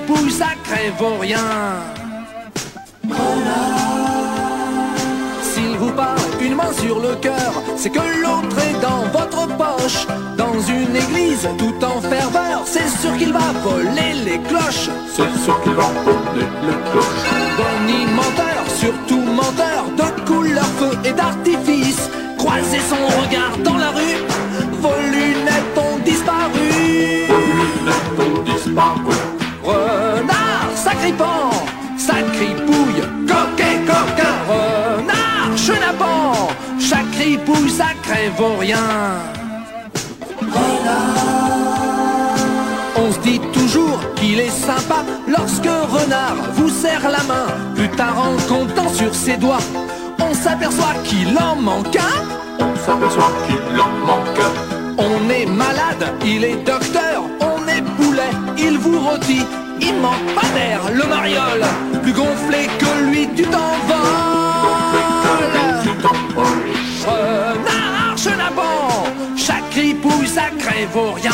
pouille, ça crève au rien. S'il vous parle une main sur le cœur, c'est que l'autre est dans votre poche. Dans une église tout en ferveur, c'est sûr qu'il va voler les cloches. C'est sûr qu'il va voler les cloches. Bonnie menteur, surtout menteur, de couleur, feu et d'artifice. Croiser son regard dans la rue, vos lunettes ont disparu. Vos lunettes ont disparu. Renard, sacripant, sacripouille, coquet, coquin. Renard, chenapan, chaque ripouille, ça crève au rien. On se dit toujours qu'il est sympa lorsque Renard vous serre la main. Plus tard en comptant sur ses doigts, on s'aperçoit qu'il en manque un. On s'aperçoit qu'il en manque un. On est malade, il est docteur. On est poulet, il vous rôtit. Il manque pas d'air, le mariole. Plus gonflé que lui, tu t'envoles. Renard, chenapan, chaque ripouille, ça crève au rien.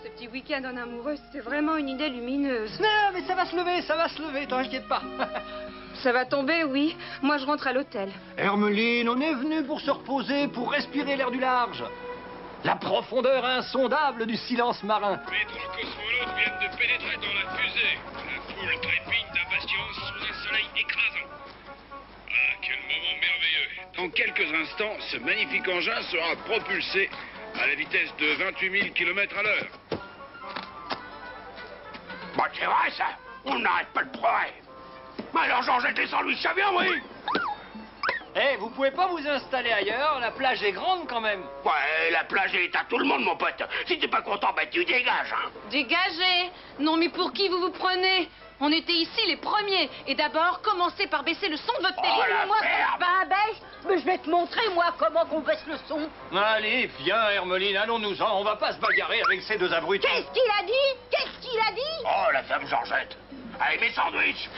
Ce petit week-end en amoureux, c'est vraiment une idée lumineuse. Non, mais ça va se lever, t'en inquiète pas. Ça va tomber, oui. Moi, je rentre à l'hôtel. Hermeline, on est venu pour se reposer, pour respirer l'air du large. La profondeur insondable du silence marin. Les 3 cosmonautes viennent de pénétrer dans la fusée. La foule trépigne d'impatience sous un soleil écrasant. Ah, quel moment merveilleux. Dans quelques instants, ce magnifique engin sera propulsé à la vitesse de 28 000 km à l'heure. Bah, c'est vrai, ça. On n'arrête pas de pleurer. Alors j'en jette les sandwichs, ça vient, oui. Eh, vous pouvez pas vous installer ailleurs? La plage est grande quand même. Ouais, la plage est à tout le monde, mon pote. Si t'es pas content, bah tu dégages, hein. Dégagez! Non, mais pour qui vous vous prenez? On était ici les premiers. Et d'abord, commencez par baisser le son de votre télé. la Moi, ferme. bah, baisse. Mais je vais te montrer, moi, comment qu'on baisse le son. Allez, viens, Hermeline, allons-nous-en. On va pas se bagarrer avec ces deux abrutis. Qu'est-ce qu'il a dit? Qu'est-ce qu'il a dit? Oh, la femme Georgette. Allez, mes sandwichs.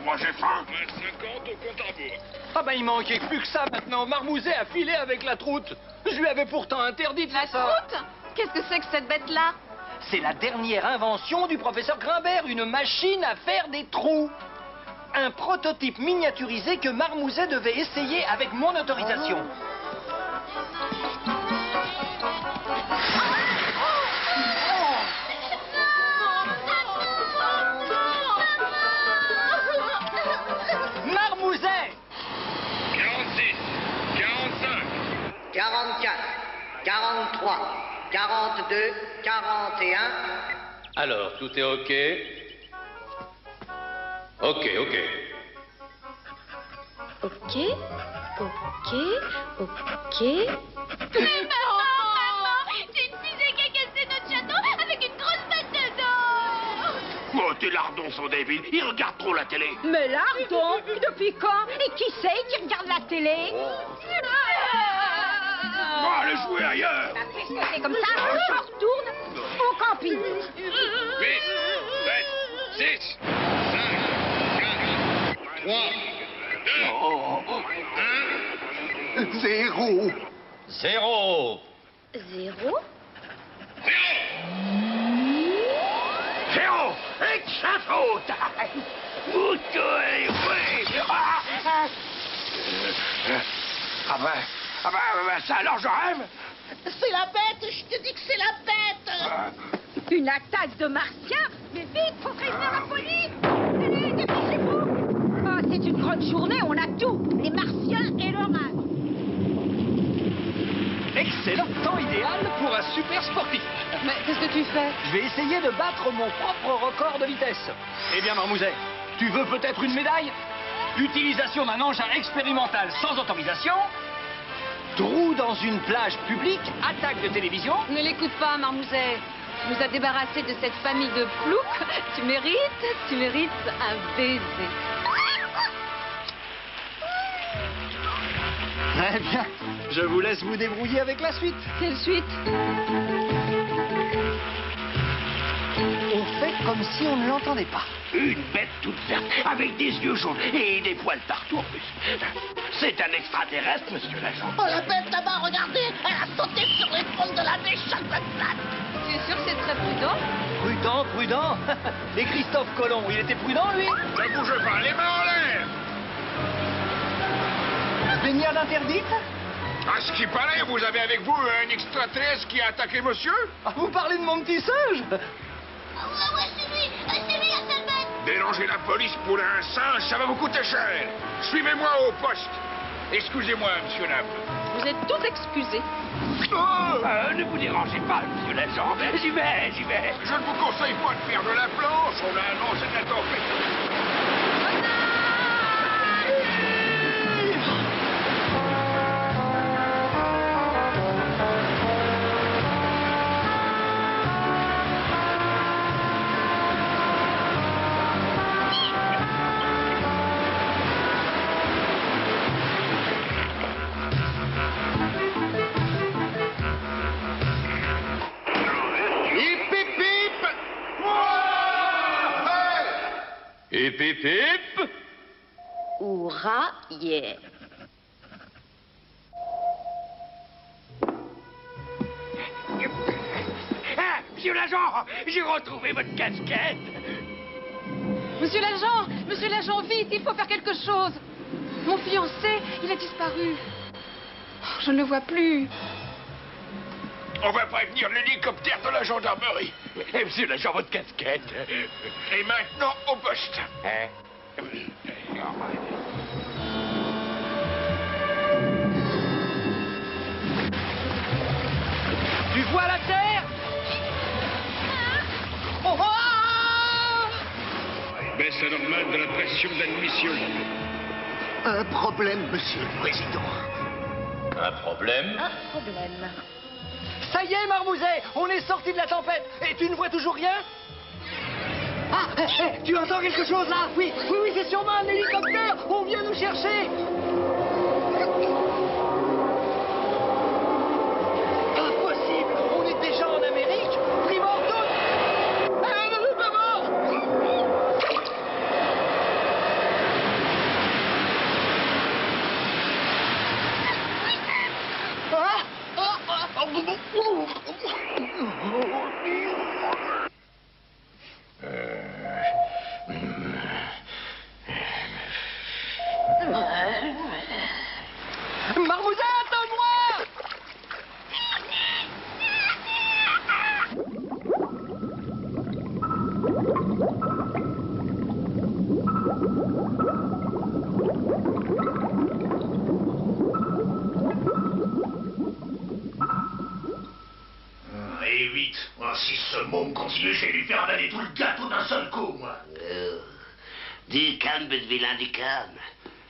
Moi, j'ai faim. Moins 50 au compte à rebours. Ah bah il manquait plus que ça maintenant. Marmouzet a filé avec la troute. Je lui avais pourtant interdit de La faire ça. troute? Qu'est-ce que c'est que cette bête-là? C'est la dernière invention du professeur Grimbert, une machine à faire des trous. Un prototype miniaturisé que Marmouzet devait essayer avec mon autorisation. Marmouzet! 46, 45. 44, 43, 42, 41. Alors, tout est OK? OK. Ok, ok. Mais maman, c'est une fusée qui a cassé notre château avec une grosse bête dedans. Oh, tes lardons sont débiles. Ils regardent trop la télé. Mais lardon, depuis quand? Et qui c'est qui regarde la télé? Bon, allez jouer ailleurs. Puisque c'est comme ça, je retourne au camping. 8, 7, 6, 5, 4, 3, 2, Oh, 1. zéro. 0. Zéro? Zéro. Et de sa faute. Ah ben, ça alors je rêve. C'est la bête, je te dis que c'est la bête. Une attaque de martiens? Mais vite, faut prévenir la police! Allez, dépêchez-vous! Ah, c'est une grande journée, on a tout! Les martiens et l'orage! Excellent temps idéal pour un super sportif. Mais qu'est-ce que tu fais? Je vais essayer de battre mon propre record de vitesse. Eh bien, Marmouzet, tu veux peut-être une médaille? Utilisation d'un engin expérimental sans autorisation, trou dans une plage publique, attaque de télévision. Ne l'écoute pas, Marmouzet. Tu nous as débarrassé de cette famille de ploucs. Tu mérites un baiser. Très bien. Je vous laisse vous débrouiller avec la suite. Quelle suite? On fait comme si on ne l'entendait pas. Une bête toute verte, avec des yeux jaunes et des poils partout en plus. C'est un extraterrestre, monsieur l'agent. Oh, la bête là-bas, regardez, elle a sauté sur les pommes de la méchante plate. Tu es sûr que c'est très prudent? Prudent, prudent. Et Christophe Colomb, il était prudent, lui? Ne bouge pas, les mains en l'air. Baignade interdite? À ce qui paraît, vous avez avec vous un extraterrestre qui a attaqué monsieur? Ah, vous parlez de mon petit singe? Ouais, c'est lui, la sale bête. Déranger la police pour un singe, ça va vous coûter cher. Suivez-moi au poste. Excusez-moi, monsieur Nab. Vous êtes tous excusés. Ne vous dérangez pas, monsieur l'agent. J'y vais. Je ne vous conseille pas de faire de la planche. On a annoncé de la tempête. Hip hip hip. Hourra, yeah. Ah, monsieur l'agent, j'ai retrouvé votre casquette. Monsieur l'agent, vite, il faut faire quelque chose. Mon fiancé, il a disparu. Oh, je ne le vois plus. On va prévenir l'hélicoptère de la gendarmerie. Et monsieur l'agent, votre casquette. Et maintenant, au poste. Hein? Tu vois la terre? Oh, oh! Baisse anormale de la pression d'admission. Un problème, monsieur le président. Un problème? Un problème. Ça y est, Marmouzet, on est sorti de la tempête. Et tu ne vois toujours rien? Ah, tu entends quelque chose là? Oui, c'est sûrement un hélicoptère. On vient nous chercher. Impossible, on est déjà en Amérique. Primordial. Marmouzet, attends-moi! Et vite. Si ce môme continue, je vais lui faire avaler tout le gâteau d'un seul coup, moi. Du calme, bête vilain, du calme.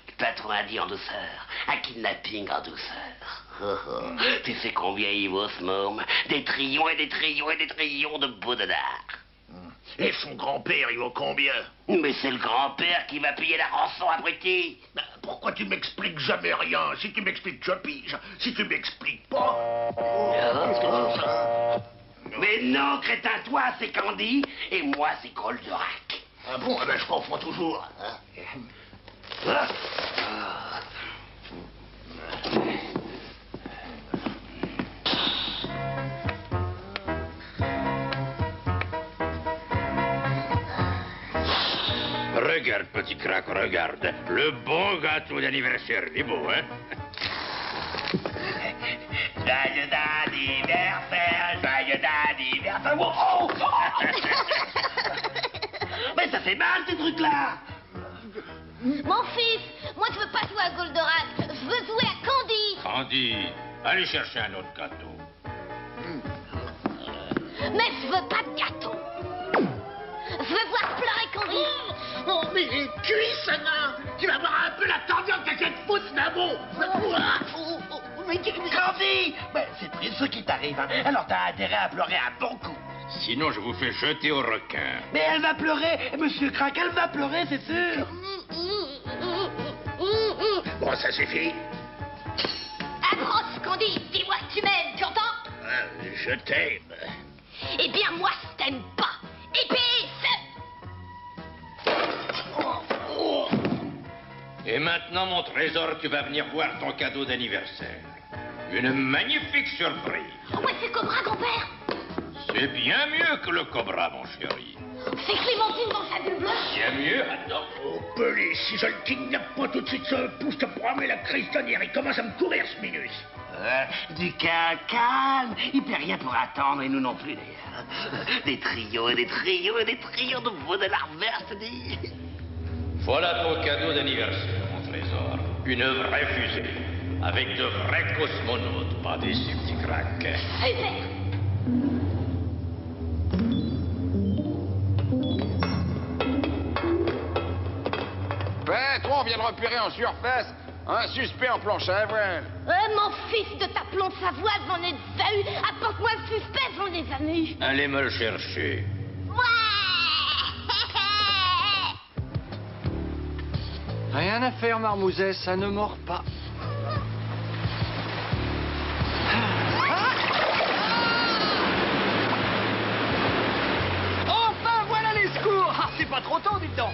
Le patron a dit en douceur. Un kidnapping en douceur. Tu sais combien il vaut ce môme? Des trillions et des trillions et des trillions de beaux dollars. Et son grand-père, il vaut combien? Mais c'est le grand-père qui va payer la rançon, abruti. Pourquoi tu m'expliques jamais rien? Si tu m'expliques, je pige. Si tu m'expliques pas... Qu'est-ce que c'est ça? Mais non, crétin, toi, c'est Candy, et moi, c'est Goldorak. Ah bon? Eh ben, je confonds toujours. Hein? Regarde, petit crack, regarde. Le bon gâteau d'anniversaire, il est beau, hein? Joyeux anniversaire, joyeux anniversaire. Oh, mais ça fait mal, ces trucs-là. Mon fils, moi je veux pas jouer à Goldorak, je veux jouer à Candy. Candy, allez chercher un autre gâteau. Mais je veux pas de gâteau. Je veux voir pleurer Candy. Oh, mais les cuisses, nain! Tu vas voir un peu la tordiante que j'ai de foutre, Nabo! Mais Candy, c'est triste ce qui t'arrive, hein? Alors t'as intérêt à pleurer un bon coup. Sinon, je vous fais jeter au requin. Mais elle va pleurer, Monsieur Crack, elle va pleurer, c'est sûr. Bon, ça suffit. Je t'aime. Eh bien, moi, je t'aime pas. Épice! Et maintenant, mon trésor, tu vas venir voir ton cadeau d'anniversaire. Une magnifique surprise. Ouais, c'est Cobra, grand-père. C'est bien mieux que le cobra, mon chéri. C'est Clémentine dans sa bulle bleue. Bien mieux, attends. Oh, Pelé, si je le kidnappe pas tout de suite, ça me pousse te programmer la crise tonnière. Il commence à me courir, ce minus. Du calme. Il peut rien pour attendre, et nous non plus, d'ailleurs. Des trios et des trios et des trios de vaudelaires vertes, dis. Voilà ton cadeau d'anniversaire, mon trésor. Une vraie fusée. Avec de vrais cosmonautes, pas des petits cracks. Super. Patron vient de repérer en surface un suspect en planche à voile. Mon fils de ta planche à voile, j'en ai déjà eu. Apporte-moi le suspect, j'en ai jamais eu. Allez me le chercher. Rien à faire, Marmouzet, ça ne mord pas. Enfin, voilà les secours. Ah, c'est pas trop tôt, dites donc.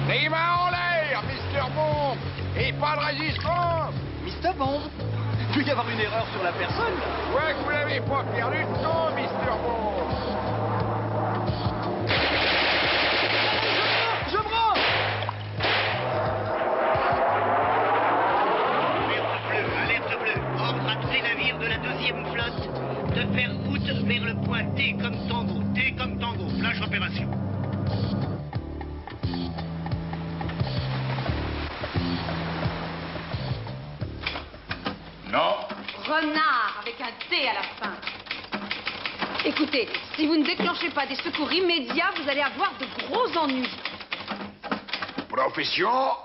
Les mains en l'air, Mr. Bomb. Et pas de résistance. Mr. Bomb, il peut y avoir une erreur sur la personne. Je vois que vous n'avez pas perdu de temps, Mr. Bomb. Je branche. Alerte bleue. Ordre à tous les navires de la 2e flotte de faire route vers le point T comme tango. T comme tango. Flash opération. Non. Renard, avec un T à la fin. Écoutez, si vous ne déclenchez pas des secours immédiats, vous allez avoir de gros ennuis. Profession.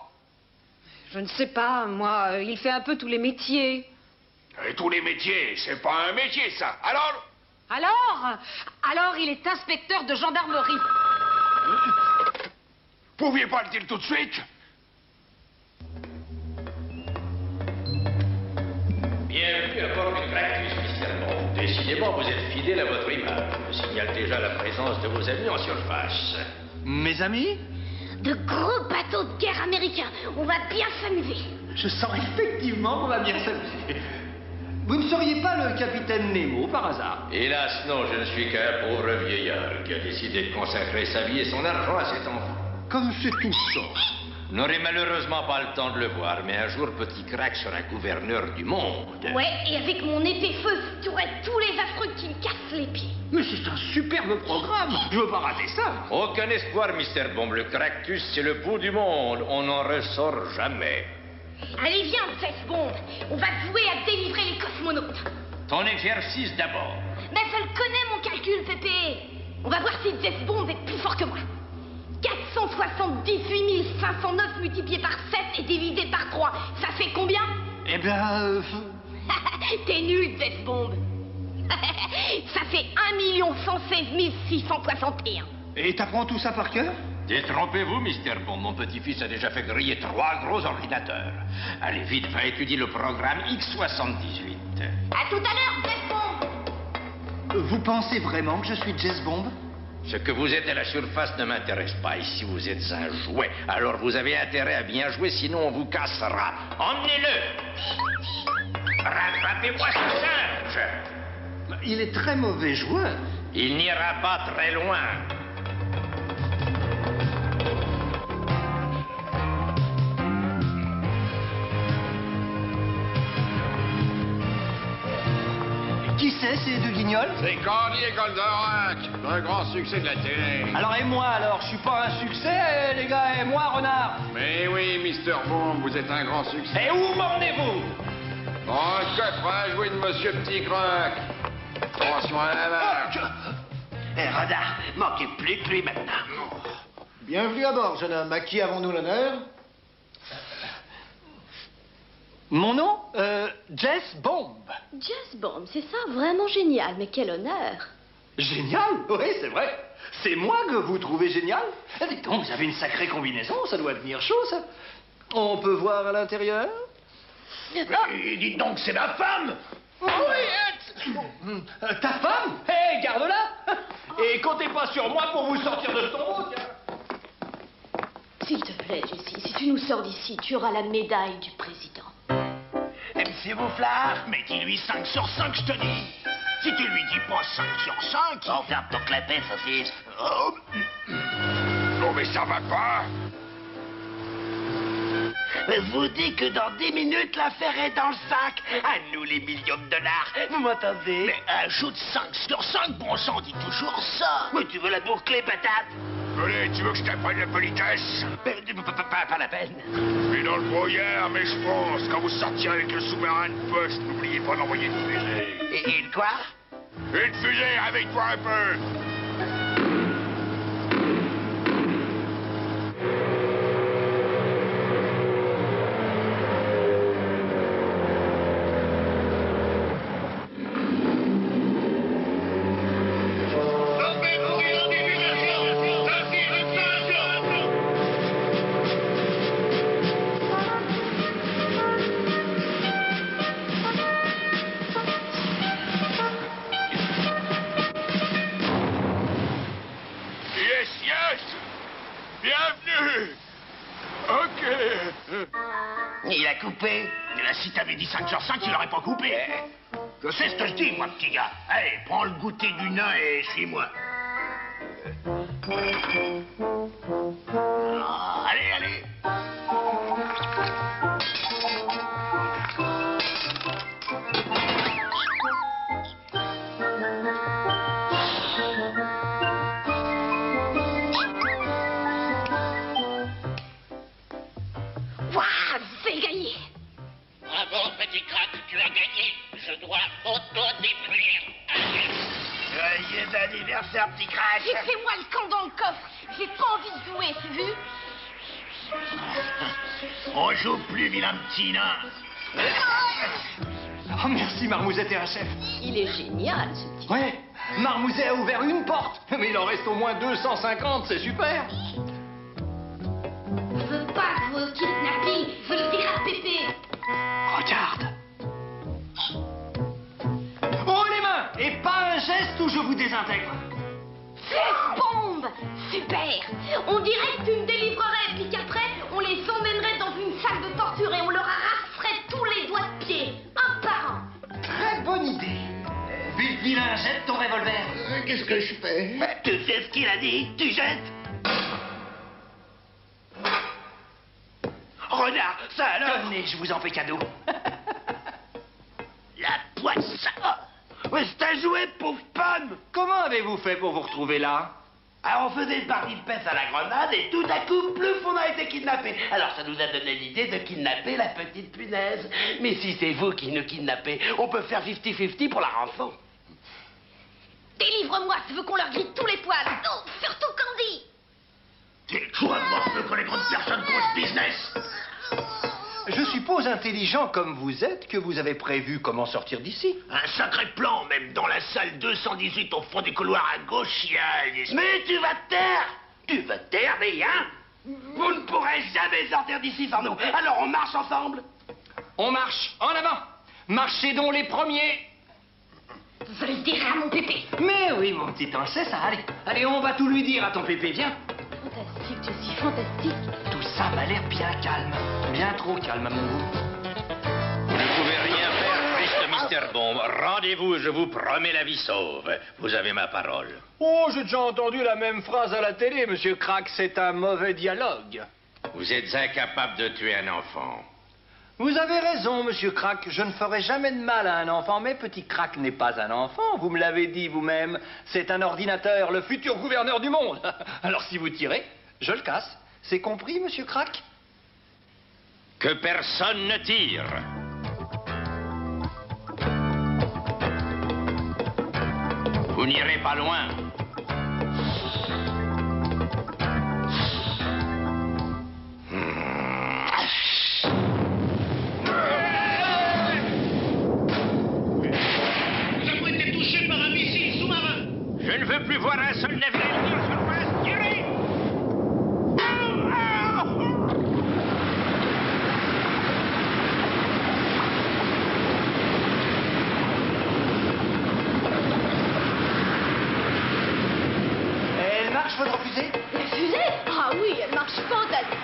Je ne sais pas, moi, il fait un peu tous les métiers. Et tous les métiers, c'est pas un métier, ça. Alors? Alors, il est inspecteur de gendarmerie. Pouviez pas le dire tout de suite? Bienvenue à bord du Cractus, Mr. Bond. Décidément, vous êtes fidèle à votre image. Je signale déjà la présence de vos amis en surface. Mes amis? De gros bateaux de guerre américains. On va bien s'amuser. Je sens effectivement qu'on va bien s'amuser. Vous ne seriez pas le capitaine Nemo, par hasard? Hélas, non, je ne suis qu'un pauvre vieillard qui a décidé de consacrer sa vie et son argent à cet enfant. Comme c'est touchant. Vous n'aurez malheureusement pas le temps de le voir, mais un jour, petit crack sera gouverneur du monde. Ouais, et avec mon épée feu, tu aurais tous les affreux qui me cassent les pieds. Mais c'est un superbe programme. Je veux pas rater ça. Aucun espoir, Mr. Bomb. Le Cractus, c'est le bout du monde. On n'en ressort jamais. Allez, viens, Jess Bomb. On va jouer à délivrer les cosmonautes. Ton exercice d'abord. Mais je le connais, mon calcul, Pépé. On va voir si Jess Bomb est plus fort que moi. 478 509 multiplié par 7 et divisé par 3. Ça fait combien? Eh bien... T'es nul, Jess Bomb. Ça fait 1 116 661. Et t'apprends tout ça par cœur? Détrompez-vous, Mr. Bond. Mon petit-fils a déjà fait griller 3 gros ordinateurs. Allez, vite, va étudier le programme X78. À tout à l'heure, Jess Bomb. Vous pensez vraiment que je suis Jess Bomb? Ce que vous êtes à la surface ne m'intéresse pas. Ici, vous êtes un jouet. Alors, vous avez intérêt à bien jouer, sinon on vous cassera. Emmenez-le. Rattrapez-moi ce singe. Il est très mauvais joueur. Il n'ira pas très loin. Qui c'est, ces deux guignols? C'est Candy et Goldorak, un grand succès de la télé. Alors, et moi, alors? Je suis pas un succès, les gars, et moi, renard? Mais oui, Mr. Bomb, vous êtes un grand succès. Et où m'emmenez-vous? Dans le coffre à jouer de Monsieur Petit Croc. Attention à la marche. Renard, manquez plus que lui maintenant. Bienvenue à bord, jeune homme. À qui avons-nous l'honneur? Mon nom? Jess Bomb. Jess Bomb, c'est ça, vraiment génial, mais quel honneur. Génial? Oui, c'est vrai. C'est moi que vous trouvez génial? Dites donc, vous avez une sacrée combinaison, ça doit venir chaud, ça. On peut voir à l'intérieur? Mais dites donc, c'est ma femme. Oui, ta femme? Hé, garde-la. Et comptez pas sur moi pour vous sortir de ce tombeau, tiens. S'il te plaît, Jessie, si tu nous sors d'ici, tu auras la médaille du président. MC Boufflard, mettez-lui 5 sur 5, je te dis. Si tu lui dis pas 5 sur 5... Oh, ferme ton clapet, saucisse. Oh. Non mais ça va pas. Je vous dis que dans 10 minutes, l'affaire est dans le sac. À nous les millions de dollars. Vous m'entendez? Mais ajoute 5 sur 5, bon sang, dis toujours ça. Mais tu veux la boucler, patate? Allez, tu veux que je t'apprenne la politesse? Pas la peine. Je suis dans le brouillard, mais je pense, quand vous sortirez avec le sous-marin de poste, n'oubliez pas d'envoyer une fusée. Et une quoi? Une fusée, réveille-toi un peu. Il a coupé. Là, si t'avais dit 5 sur 5, il aurait pas coupé. Je sais ce que je dis, moi, petit gars. Allez, prends le goûter du nain et suis-moi. Ah, allez, allez. Bravo, petit crack, tu as gagné. Je dois auto-détruire. Joyeux anniversaire, petit crack. Laissez-moi le camp dans le coffre. J'ai pas envie de jouer, tu vu? On joue plus, vilain petit nain. Oh, merci, Marmouzet et un chef. Il est génial, ce type. Ouais, Marmouzet a ouvert une porte. Mais il en reste au moins 250, c'est super. Je veux pas jouer au kidnapping. Je veux le dire à Pépé. Regarde. Oh, les mains. Et pas un geste où je vous désintègre. Flash bombe. Super. On dirait que tu me délivrerais, puis qu'après, on les emmènerait dans une salle de torture et on leur arracherait tous les doigts de pied, un par un. Très bonne idée. Vite, vilain, jette ton revolver. Qu'est-ce que je fais? Tu sais ce qu'il a dit? Tu jettes. Renard, ça alors? Tenez, je vous en fais cadeau. La poisse. Ouais, c'est un jouet, pauvre pomme. Comment avez-vous fait pour vous retrouver là? Alors, on faisait une partie de pêche à la grenade et tout à coup, plouf, on a été kidnappés. Alors, ça nous a donné l'idée de kidnapper la petite punaise. Mais si c'est vous qui nous kidnappez, on peut faire 50-50 pour la rançon. Délivre-moi, tu veux qu'on leur grille tous les poils. Oh, surtout Candy. T'es toi morble que les grandes personnes grosse business. Je suppose intelligent comme vous êtes que vous avez prévu comment sortir d'ici. Un sacré plan, même dans la salle 218 au fond du couloir à gauche, il y a... Mais tu vas te taire. Tu vas te taire, mais hein? Vous ne pourrez jamais sortir d'ici sans nous. Alors on marche ensemble. On marche, en avant. Marchez donc les premiers. Je le dirai à mon Pépé. Mais oui, mon petit ange, c'est ça. Allez, allez, on va tout lui dire à ton Pépé, viens. Fantastique, Jessie, fantastique. Tout ça m'a l'air bien calme. Bien trop calme à mon goût. Vous ne pouvez rien faire, triste Mr. Bomb. Rendez-vous, je vous promets la vie sauve. Vous avez ma parole. Oh, j'ai déjà entendu la même phrase à la télé, monsieur Crack. C'est un mauvais dialogue. Vous êtes incapable de tuer un enfant. Vous avez raison, monsieur Crack. Je ne ferai jamais de mal à un enfant, mais petit Crack n'est pas un enfant. Vous me l'avez dit vous-même. C'est un ordinateur, le futur gouverneur du monde. Alors si vous tirez, je le casse. C'est compris, monsieur Crack? Que personne ne tire. Vous n'irez pas loin. Je ne veux plus voir un seul navire ennemi en surface. Tirez! fusée? Ah oui, elle marche fantastique.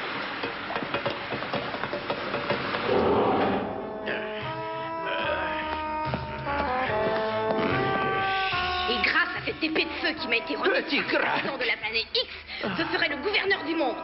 Et grâce à cette épée de feu qui m'a été remise par le président de la planète X, je serai le gouverneur du monde.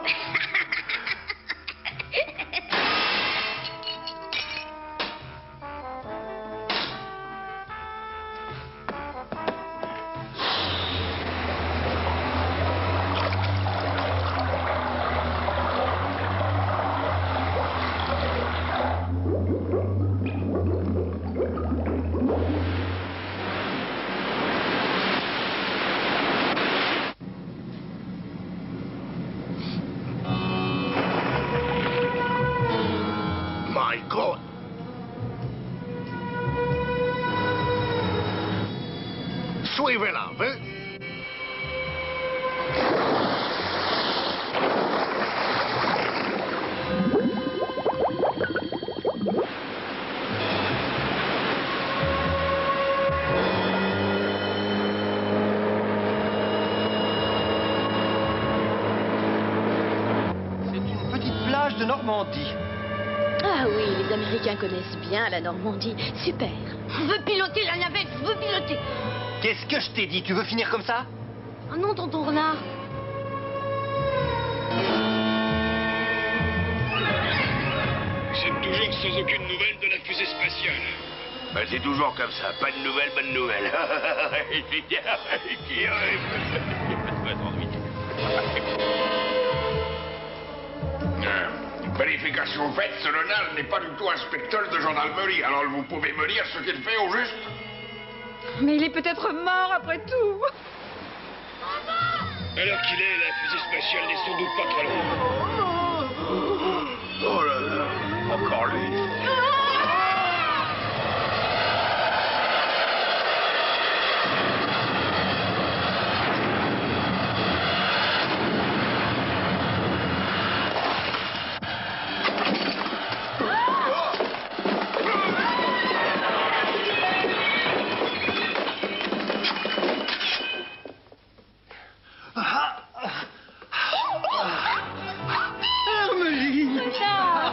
My God! Suivez-la, hein? C'est une petite plage de Normandie. Ah oui, les Américains connaissent bien la Normandie. Super. Je veux piloter la navette, je veux piloter. Qu'est-ce que je t'ai dit? Tu veux finir comme ça? Oh non, tonton Renard. C'est toujours sans aucune nouvelle de la fusée spatiale. Ben, c'est toujours comme ça. Pas de nouvelles, bonne nouvelle. Vérification faite, ce renard n'est pas du tout inspecteur de gendarmerie. Alors vous pouvez me dire ce qu'il fait au juste? Mais il est peut-être mort après tout. Alors qu'il est, la fusée spatiale n'est sans doute pas très loin. Oh là là, encore lui.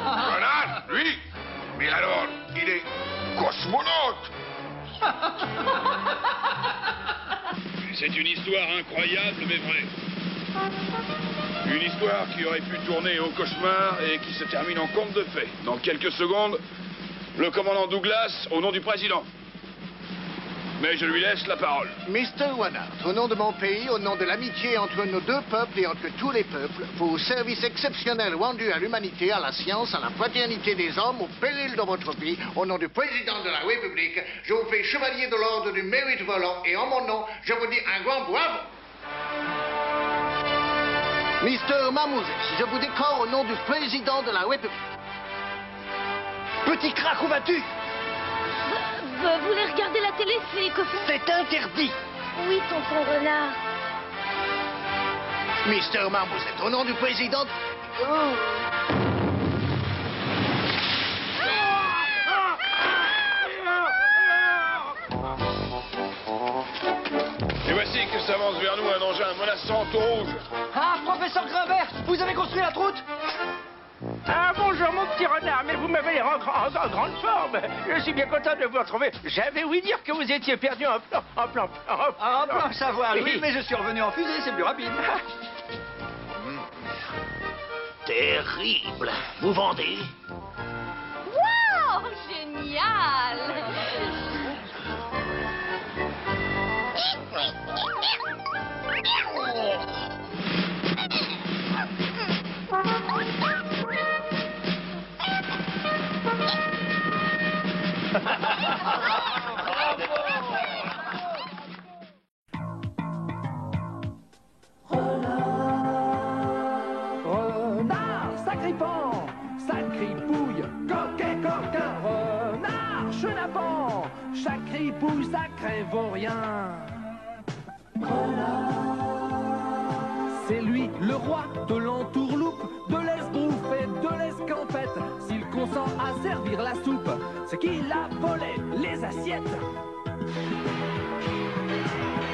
Renard, lui? Mais alors, il est cosmonaute. C'est une histoire incroyable mais vraie. Une histoire qui aurait pu tourner au cauchemar et qui se termine en conte de fées. Dans quelques secondes, le commandant Douglas au nom du président. Mais je lui laisse la parole. Mr. Wannard, au nom de mon pays, au nom de l'amitié entre nos deux peuples et entre tous les peuples, vos services exceptionnels rendus à l'humanité, à la science, à la fraternité des hommes, au péril de votre vie, au nom du président de la République, je vous fais chevalier de l'ordre du mérite volant et en mon nom, je vous dis un grand bravo. Mr. Mamouzesh, je vous décore au nom du président de la République. Petit crack, où vas-tu? Vous voulez regarder la télé, c'est coffin? C'est interdit. Oui, tonton Renard. Mr. Mamouzesh, au nom du président... Oh. Et voici que s'avance vers nous un engin menaçant au rouge. Ah, professeur Grimbert, vous avez construit la route? Ah, bonjour, mon petit renard, mais vous m'avez l'air en grande forme. Je suis bien content de vous retrouver. J'avais ouï dire que vous étiez perdu en plan. En planche à voile, oui, mais je suis revenu en fusée, c'est plus rapide. Terrible. Vous vendez? Wow, génial. Renard, sacripant, sacripouille, coquet, coquin, renard, chenapan, chaque ripouille, ça crève au rien. C'est lui, le roi de l'entourloupe, de l'esbrouffe et de l'escampette. S'il consent à servir la soupe, c'est qu'il a volé les assiettes.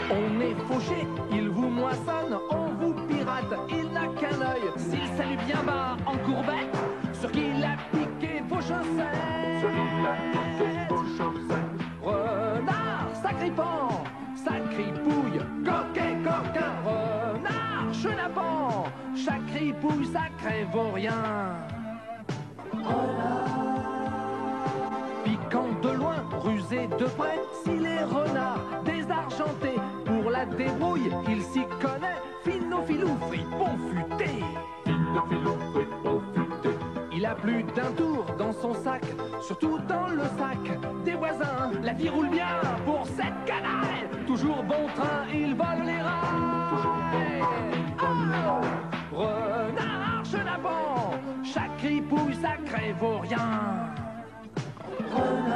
On est fauché, il vous moissonne, on vous pirate, il n'a n'a qu'un œil. S'il salue bien bas en courbette, sur qui il a piqué vos chaussettes. Renard, sacripant, sacripouille, coquet, coquin. Renard, chenapan, chacripouille, sacré vaurien. Piquant de loin, rusé de près, s'il est renard, désargenté, pour la débrouille, il s'y connaît. Finofilou, fripon futé. Finofilou, fripon futé. Il a plus d'un tour dans son sac, surtout dans le sac des voisins. La vie roule bien pour cette canaille, toujours bon train, il vole les rails. Oh, renard, chenapan, chacripouille, sacré vaurien. Renard.